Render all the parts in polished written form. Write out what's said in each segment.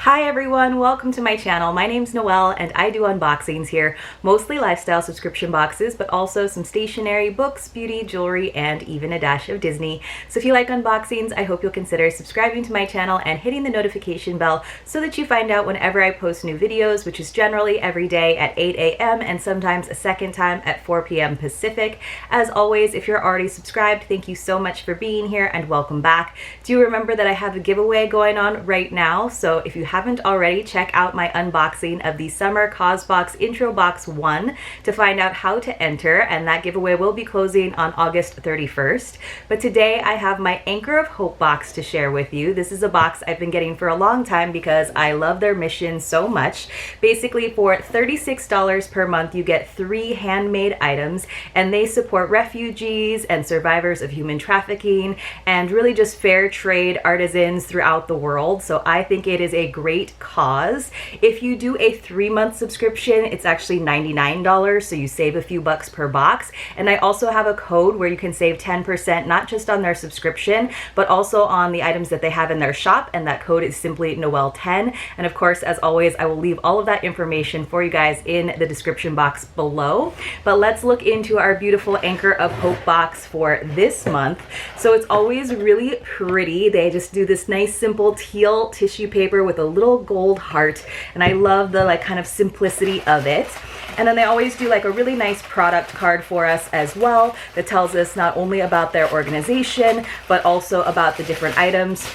Hi everyone, welcome to my channel. My name's Noelle and I do unboxings here, mostly lifestyle subscription boxes, but also some stationery, books, beauty, jewelry, and even a dash of Disney. So if you like unboxings, I hope you'll consider subscribing to my channel and hitting the notification bell so that you find out whenever I post new videos, which is generally every day at 8 a.m. and sometimes a second time at 4 p.m. Pacific. As always, if you're already subscribed, thank you so much for being here and welcome back. Do remember that I have a giveaway going on right now, so if you haven't already, check out my unboxing of the Summer CosBox Intro Box 1 to find out how to enter, and that giveaway will be closing on August 31st. But today I have my Anchor of Hope box to share with you. This is a box I've been getting for a long time because I love their mission so much. Basically, for $36 per month, you get 3 handmade items, and they support refugees and survivors of human trafficking and really just fair trade artisans throughout the world. So I think it is a great cause. If you do a 3-month subscription, it's actually $99, so you save a few bucks per box. And I also have a code where you can save 10%, not just on their subscription, but also on the items that they have in their shop, and that code is simply Noelle10. And of course, as always, I will leave all of that information for you guys in the description box below. But let's look into our beautiful Anchor of Hope box for this month. So it's always really pretty. They just do this nice simple teal tissue paper with a little gold heart, and I love the kind of simplicity of it. And then they always do a really nice product card for us as well that tells us not only about their organization but also about the different items.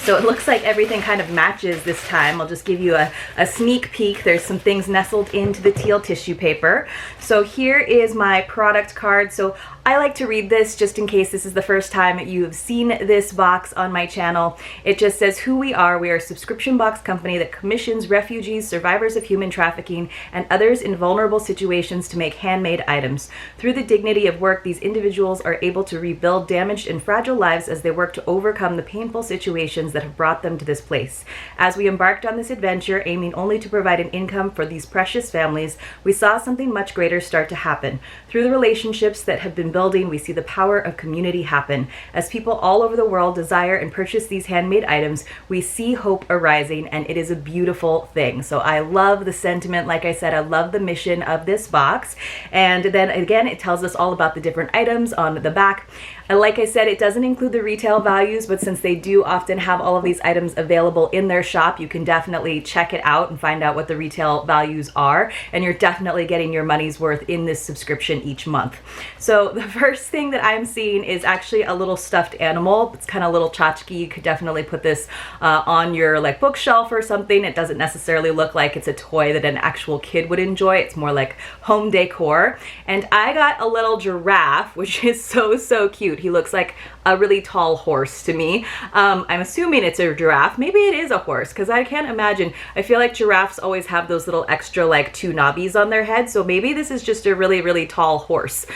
So it looks like everything kind of matches this time. I'll just give you a sneak peek. There's some things nestled into the teal tissue paper. So here is my product card. So I like to read this just in case this is the first time you've seen this box on my channel. It just says who we are. We are a subscription box company that commissions refugees, survivors of human trafficking, and others in vulnerable situations to make handmade items. Through the dignity of work, these individuals are able to rebuild damaged and fragile lives as they work to overcome the painful situations that have brought them to this place. As we embarked on this adventure, aiming only to provide an income for these precious families, we saw something much greater start to happen. Through the relationships that have been building, we see the power of community happen. As people all over the world desire and purchase these handmade items, we see hope arising, and it is a beautiful thing. So I love the sentiment. Like I said, I love the mission of this box. And then again, it tells us all about the different items on the back. And like I said, it doesn't include the retail values, but since they do often have all of these items available in their shop, you can definitely check it out and find out what the retail values are, and you're definitely getting your money's worth in this subscription each month. So the first thing that I'm seeing is actually a little stuffed animal. It's kind of a little tchotchke. You could definitely put this on your bookshelf or something. It doesn't necessarily look like it's a toy that an actual kid would enjoy. It's more like home decor. And I got a little giraffe, which is so cute. He looks like a really tall horse to me. I'm assuming it's a giraffe. Maybe it is a horse, because I can't imagine. I feel like giraffes always have those little extra 2 knobbies on their head, so maybe this is just a really tall horse.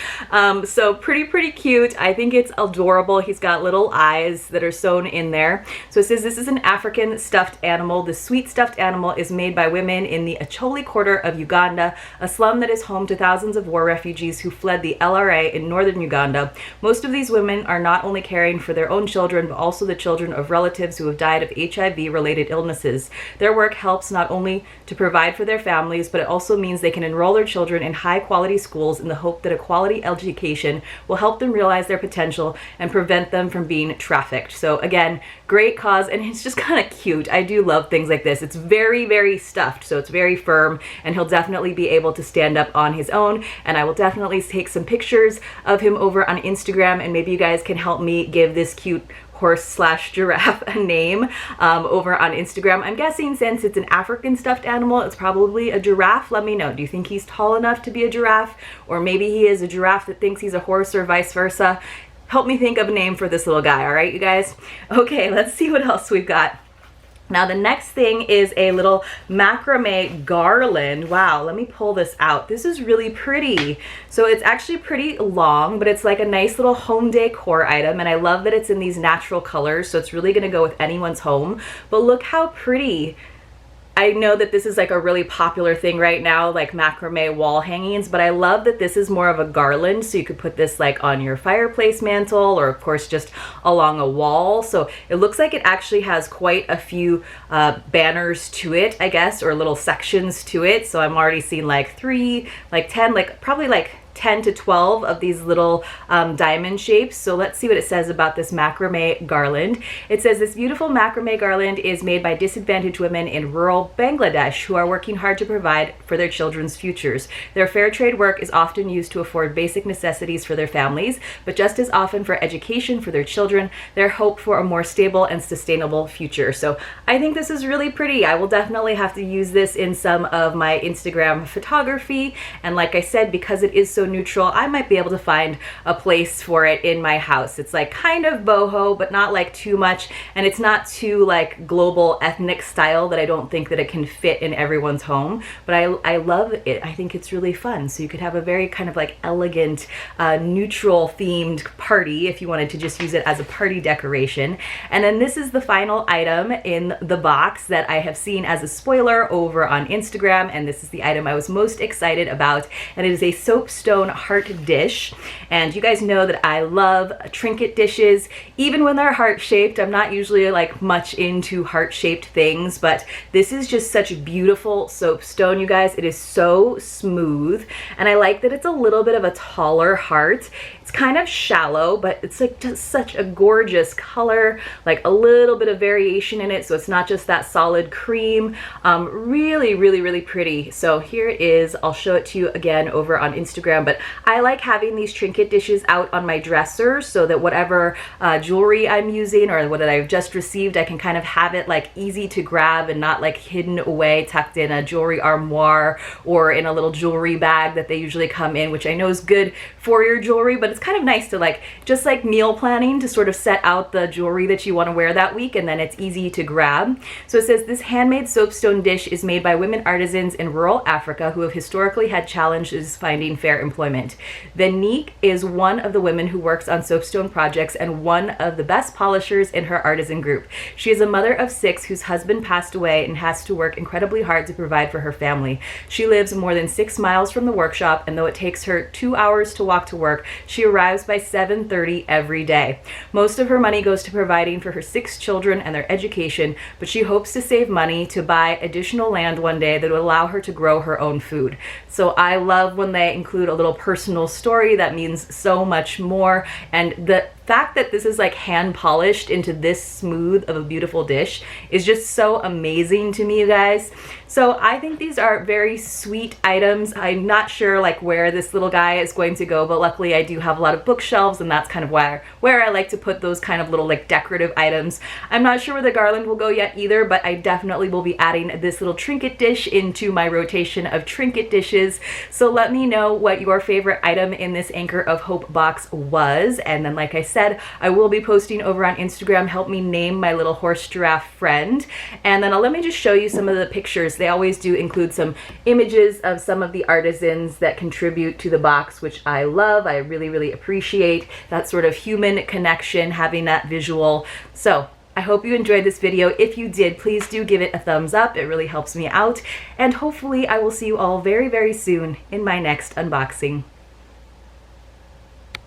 So pretty cute. I think it's adorable. He's got little eyes that are sewn in there. So it says this is an African stuffed animal. The sweet stuffed animal is made by women in the Acholi quarter of Uganda, a slum that is home to thousands of war refugees who fled the LRA in northern Uganda. Most of these women are not only caring for their own children, but also the children of relatives who have died of HIV-related illnesses. Their work helps not only to provide for their families, but it also means they can enroll their children in high-quality schools in the hope that a quality education will help them realize their potential and prevent them from being trafficked. So again, great cause, and it's just kind of cute. I do love things like this. It's very stuffed, so it's very firm, and he'll definitely be able to stand up on his own. And I will definitely take some pictures of him over on Instagram, and maybe you guys can help me give this cute horse/giraffe a name over on Instagram. I'm guessing since it's an African stuffed animal, it's probably a giraffe. Let me know. Do you think he's tall enough to be a giraffe? Or maybe he is a giraffe that thinks he's a horse, or vice versa? Help me think of a name for this little guy, all right, you guys? Okay, let's see what else we've got. Now the next thing is a little macrame garland. Wow, let me pull this out. This is really pretty. So it's actually pretty long, but it's like a nice little home decor item, and I love that it's in these natural colors, so it's really gonna go with anyone's home. But look how pretty I know that this is like a really popular thing right now, like macrame wall hangings, but I love that this is more of a garland, so you could put this like on your fireplace mantle, or of course just along a wall. So it looks like it actually has quite a few banners to it, I guess, or little sections to it. So I'm already seeing like 3, like 10, like probably like 10 to 12 of these little diamond shapes. So let's see what it says about this macrame garland. It says this beautiful macrame garland is made by disadvantaged women in rural Bangladesh who are working hard to provide for their children's futures. Their fair trade work is often used to afford basic necessities for their families, but just as often for education for their children, their hope for a more stable and sustainable future. So I think this is really pretty. I will definitely have to use this in some of my Instagram photography. And like I said, because it is so neutral, I might be able to find a place for it in my house. It's like kind of boho, but not like too much, and it's not too like global ethnic style that I don't think that it can fit in everyone's home. But I love it. I think it's really fun. So you could have a very kind of like elegant, neutral themed party if you wanted to just use it as a party decoration. And then this is the final item in the box that I have seen as a spoiler over on Instagram, and this is the item I was most excited about, and it is a Soapstone heart dish. And you guys know that I love trinket dishes, even when they're heart-shaped. I'm not usually like much into heart-shaped things, but this is just such beautiful soapstone, you guys. It is so smooth, and I like that it's a little bit of a taller heart. It's kind of shallow, but it's like just such a gorgeous color, like a little bit of variation in it, so it's not just that solid cream. Really, really, really pretty. So here it is. I'll show it to you again over on Instagram, but I like having these trinket dishes out on my dresser so that whatever jewelry I'm using or what I've just received, I can kind of have it like easy to grab and not like hidden away, tucked in a jewelry armoire or in a little jewelry bag that they usually come in, which I know is good for your jewelry, but it's kind of nice to like, just like meal planning, to sort of set out the jewelry that you want to wear that week, and then it's easy to grab. So it says this handmade soapstone dish is made by women artisans in rural Africa who have historically had challenges finding fair employment. Venique is one of the women who works on soapstone projects and one of the best polishers in her artisan group. She is a mother of 6 whose husband passed away and has to work incredibly hard to provide for her family. She lives more than 6 miles from the workshop, and though it takes her 2 hours to walk to work, she arrives by 7:30 every day. Most of her money goes to providing for her 6 children and their education, but she hopes to save money to buy additional land one day that would allow her to grow her own food. So I love when they include a little personal story. That means so much more. And the fact that this is like hand polished into this smooth of a beautiful dish is just so amazing to me, you guys. So I think these are very sweet items. I'm not sure like where this little guy is going to go, but luckily I do have a lot of bookshelves, and that's kind of where I like to put those kind of little like decorative items. I'm not sure where the garland will go yet either, but I definitely will be adding this little trinket dish into my rotation of trinket dishes. So let me know what your favorite item in this Anchor of Hope box was, and then like I said, I will be posting over on Instagram, help me name my little horse giraffe friend. And then let me just show you some of the pictures. They always do include some images of some of the artisans that contribute to the box, which I love. I really, really appreciate that sort of human connection, having that visual. So I hope you enjoyed this video. If you did, please do give it a thumbs up. It really helps me out. And hopefully I will see you all very, very soon in my next unboxing.